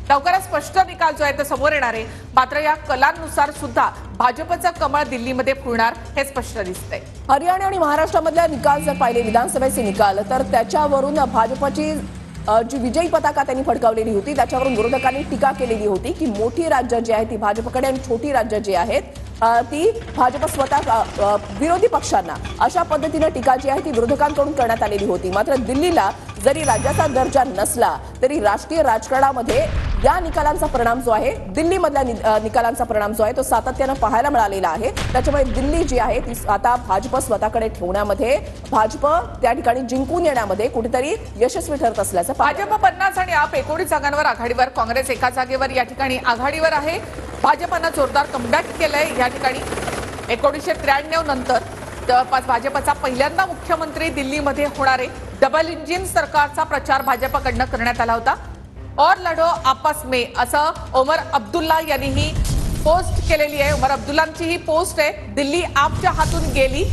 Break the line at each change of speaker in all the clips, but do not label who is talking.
लवकरच स्पष्ट निकाल जो आहे तो समोर येणार आहे। मात्र या कलांनुसार सुद्धा भाजपचं कमळ दिल्लीमध्ये फुलणार हे स्पष्ट दिसतंय।
हरियाणा आणि महाराष्ट्रामधल्या निकाल जर पाहिले विधानसभेचे निकाल तर त्याच्यावरून भाजपची जी विजयी पताका त्यांनी फडकावलेली होती त्याच्यावरून विरोधकांनी टीका केलेली होती की मोठी राज्य जी आहे ती भाजपकडे आणि छोटी राज्य जी आहेत ती भाजप स्वतः विरोधी पक्षांना अशा पद्धतीने टीका जी आहे ती विरोधकांकडून करण्यात आलेली होती। मात्र दिल्लीला जरी राज्याचा दर्जा नसला तरी राष्ट्रीय राजकारणामध्ये या निकालांचा परिणाम जो आहे दिल्लीमधल्या निकालांचा परिणाम जो आहे तो सातत्याने पाहायला मिळालेला आहे। त्याच्यामुळे दिल्ली जी आहे ती आता भाजप स्वतःकडे ठेवण्यामध्ये भाजप त्या ठिकाणी जिंकून येण्यामध्ये कुठेतरी यशस्वी ठरत असल्याचं
भाजप 50 आणि आप 19 जागांवर आघाडीवर, काँग्रेस एका जागेवर या ठिकाणी आघाडीवर आहे। भाजपनं जोरदार कमबॅक केलंय या ठिकाणी 1993 नंतर जवळपास भाजपचा पहिल्यांदा मुख्यमंत्री दिल्लीमध्ये होणारे डबल इंजिन सरकारचा प्रचार भाजपकडनं करण्यात आला होता। और लढो आपस में असं ओमर अब्दुल्ला यांनी ही पोस्ट केलेली आहे। ओमर अब्दुल्लांची ही पोस्ट आहे, दिल्ली आपच्या हातून गेली,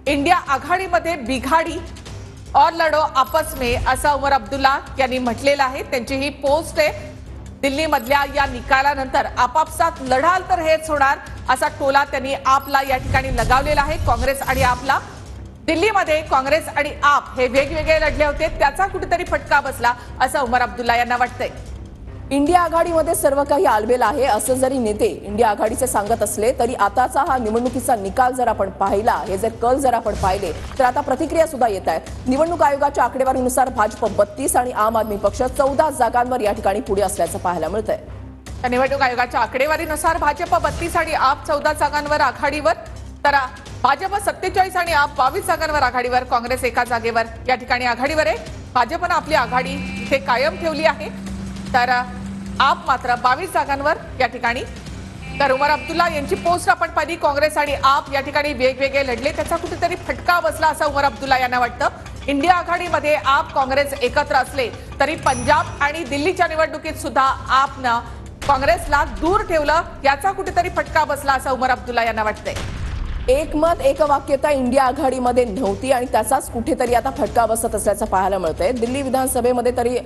इंडिया आघाडीमध्ये बिघाडी, और लढो आपस में असं ओमर अब्दुल्ला यांनी म्हटलेलं आहे। त्यांची ही पोस्ट आहे। दिल्लीमधल्या या निकालानंतर आपापसात लढाल तर हेच होणार असा टोला त्यांनी आपला या ठिकाणी लगावलेला आहे। काँग्रेस आणि आपला दिल्लीमध्ये काँग्रेस आणि आप हे वेगवेगळे लढले होते, त्याचा कुठेतरी फटका बसला असं उमर अब्दुल्ला यांना वाटतंय।
इंडिया आघाडीमध्ये सर्व काही आलबेल आहे असं जरी नेते इंडिया आघाडीचे सांगत असले तरी आताचा हा निवडणुकीचा निकाल जर आपण पाहिला, हे जर कल जर आपण पाहिले तर आता प्रतिक्रिया सुद्धा येत आहेत। निवडणूक आयोगाच्या आकडेवारीनुसार भाजप 32 आणि आम आदमी पक्ष 14 जागांवर या ठिकाणी पुढे असल्याचं पाहायला मिळतंय।
निवडणूक आयोगाच्या आकडेवारीनुसार भाजप 32 आणि आप 14 जागांवर आघाडीवर, तर भाजप 47 आणि आप 22 जागांवर आघाडीवर, काँग्रेस एका जागेवर या ठिकाणी आघाडीवर आहे। भाजपनं आपली आघाडी इथे कायम ठेवली आहे, तर आप मात्र 22 जागांवर या ठिकाणी। तर उमर अब्दुल्ला यांची पोस्ट आपण पाहिली, काँग्रेस आणि आप या ठिकाणी वेगवेगळे लढले, त्याचा कुठेतरी फटका बसला असं उमर अब्दुल्ला यांना वाटतं। इंडिया आघाडीमध्ये आप काँग्रेस एकत्र असले तरी पंजाब आणि दिल्लीच्या निवडणुकीत सुद्धा आपनं काँग्रेसला दूर ठेवलं, याचा कुठेतरी फटका बसला असं उमर अब्दुल्ला यांना वाटतंय।
एकमत एकवाक्यता इंडिया आघाडीमध्ये नव्हती आणि त्याचाच कुठेतरी आता फटका बसत असल्याचं पाहायला मिळतंय। दिल्ली विधानसभेमध्ये तरी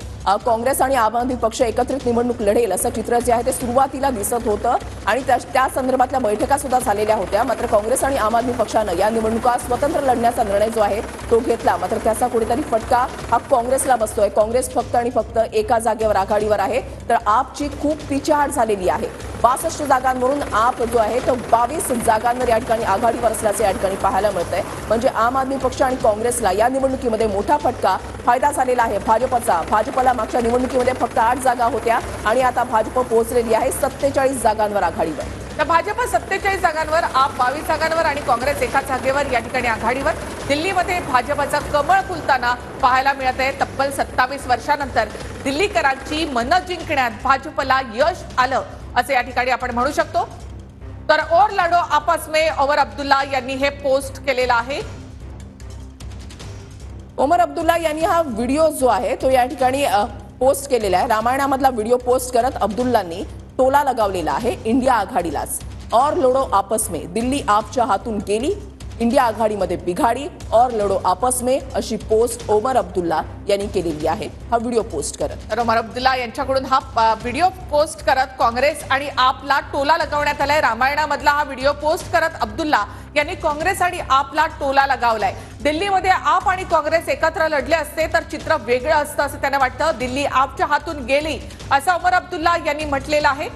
काँग्रेस आणि आम आदमी पक्ष एकत्रित निवडणूक लढेल असं चित्र जे आहे ते सुरुवातीला दिसत होतं आणि त्या संदर्भातल्या बैठका सुद्धा झालेल्या होत्या। मात्र काँग्रेस आणि आम आदमी पक्षानं या निवडणुका स्वतंत्र लढण्याचा निर्णय जो आहे तो घेतला, मात्र त्याचा कुठेतरी फटका हा काँग्रेसला बसतोय। काँग्रेस फक्त आणि फक्त एका जागेवर आघाडीवर आहे, तर आपची खूप पिछाड झालेली आहे। 62 जागांवरून आप जो आहे तो 22 जागांवर या ठिकाणी आघाडीवर असल्याचे या ठिकाणी पाहायला मिळतंय। म्हणजे आम आदमी पक्ष आणि काँग्रेसला या निवडणुकीमध्ये मोठा फटका फायदा झालेला आहे भाजपचा। भाजपला मागच्या निवडणुकीमध्ये फक्त 8 जागा होत्या आणि आता भाजप पोहोचलेली आहे 47 जागांवर आघाडीवर।
तर भाजप 47 जागांवर, आप 22 जागांवर आणि काँग्रेस एका जागेवर या ठिकाणी आघाडीवर। दिल्लीमध्ये भाजपचं कमळ फुलताना पाहायला मिळत आहे। तब्बल 27 वर्षानंतर दिल्लीकरांची मनं जिंकण्यात भाजपला यश आलं असं या ठिकाणी आपण म्हणू शकतो। तर और लढो आपस में ओमर अब्दुल्ला यांनी हे पोस्ट केलेला आहे।
ओमर अब्दुल्ला यांनी हा व्हिडिओ जो आहे तो या ठिकाणी पोस्ट केलेला आहे। रामायणामधला व्हिडिओ पोस्ट करत अब्दुल्लांनी टोला लगावलेला आहे इंडिया आघाडीलाच। और लढो आपस में, दिल्ली आपच्या हातून गेली, इंडिया आघाडीमध्ये बिघाडी, और लढो आपस में अशी पोस्ट ओमर अब्दुल्ला यांनी केलेली आहे हा व्हिडिओ पोस्ट करत।
तर ओमर अब्दुल्ला यांच्याकडून हा व्हिडिओ पोस्ट करत काँग्रेस आणि आपला टोला लगावण्यात आलाय। रामायणामधला हा व्हिडिओ पोस्ट करत अब्दुल्ला यांनी काँग्रेस आणि आपला टोला लगावलाय। दिल्लीमध्ये आप आणि काँग्रेस एकत्र लढले असते तर चित्र वेगळं असतं असं त्यांना वाटतं। दिल्ली आपच्या हातून गेली असं ओमर अब्दुल्ला यांनी म्हटलेलं आहे।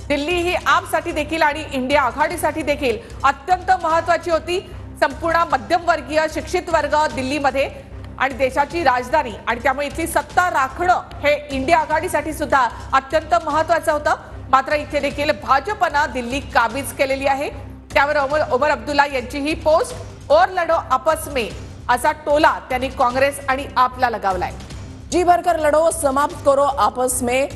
दिल्ली ही आपसाठी देखील आणि इंडिया आघाडीसाठी देखील अत्यंत महत्त्वाची होती। संपूर्ण मध्यमवर्गीय शिक्षित वर्ग दिल्लीमध्ये आणि देशाची राजधानी, आणि त्यामुळे इथली सत्ता राखणं हे इंडिया आघाडीसाठी सुद्धा अत्यंत महत्त्वाचं होतं। मात्र इथे देखील भाजपनं दिल्ली काबीज केलेली आहे। त्यावर ओमर अब्दुल्ला यांची ही पोस्ट, और लढो आपस में असा टोला त्यांनी काँग्रेस आणि आपला लगावलाय।
जी भरकर लढो, समाप्त करो आपस में,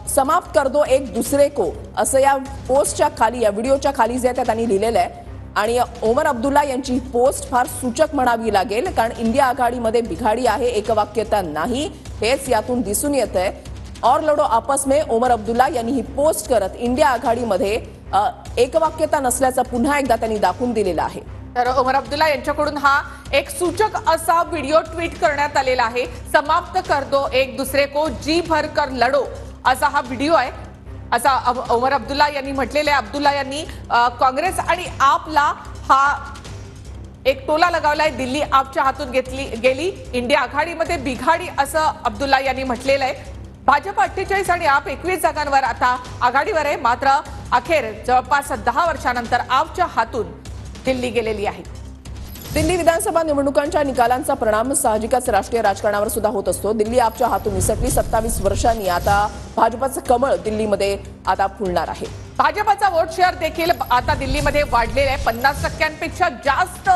समाप्त कर दो एक दूसरे को, असं या पोस्टच्या खाली, या व्हिडिओच्या खाली जे त्यांनी लिहिलेलं आहे। आणि ओमर अब्दुल्ला यांची पोस्ट फार सूचक म्हणावी लागेल, कारण इंडिया आघाडीमध्ये बिघाडी आहे, एकवाक्यता नाही, हेच यातून दिसून येतंय। और लढो आपस में ओमर अब्दुल्ला यांनी ही पोस्ट करत इंडिया आघाडीमध्ये एकवाक्यता नसल्याचं पुन्हा एकदा त्यांनी दाखवून दिलेलं आहे।
तर उमर अब्दुल्ला यांच्याकडून हा एक सूचक असा व्हिडिओ ट्विट करण्यात आलेला आहे। समाप्त कर दो एक दूसरे को जी भर कर लढो असा हा व्हिडिओ आहे, असा उमर अब्दुल्ला यांनी म्हटलेले आहे। अब्दुल्ला यांनी काँग्रेस आणि आपला हा एक टोला लगावलाय, दिल्ली आपच्या हातून गेली, इंडिया आघाडीमध्ये बिघाडी असं अब्दुल्ला यांनी म्हटलेलं आहे। भाजप 48 आणि आप 21 जागांवर आता आघाडीवर आहे, मात्र अखेर जवळपास 10 वर्षांनंतर आपच्या हातून दिल्ली गेलेली आहे।
दिल्ली विधानसभा निवडणुकांच्या निकालांचा परिणाम साहजिकच राष्ट्रीय राजकारणावर सुद्धा होत असतो। दिल्ली आपच्या हातून निसटली, 27 वर्षांनी आता भाजपचं कमळ दिल्लीमध्ये आता फुलणार आहे।
भाजपचा वोट शेअर देखील आता दिल्लीमध्ये वाढलेला आहे, 50%पेक्षा जास्त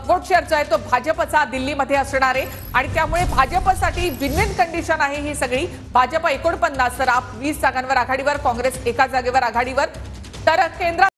वोट शेअर जो आहे तो भाजपचा दिल्लीमध्ये असणार आहे आणि त्यामुळे भाजपसाठी विन विन कंडिशन आहे ही सगळी। भाजप 49 तर आप 20 जागांवर आघाडीवर, काँग्रेस 1 जागेवर आघाडीवर, तर केंद्रात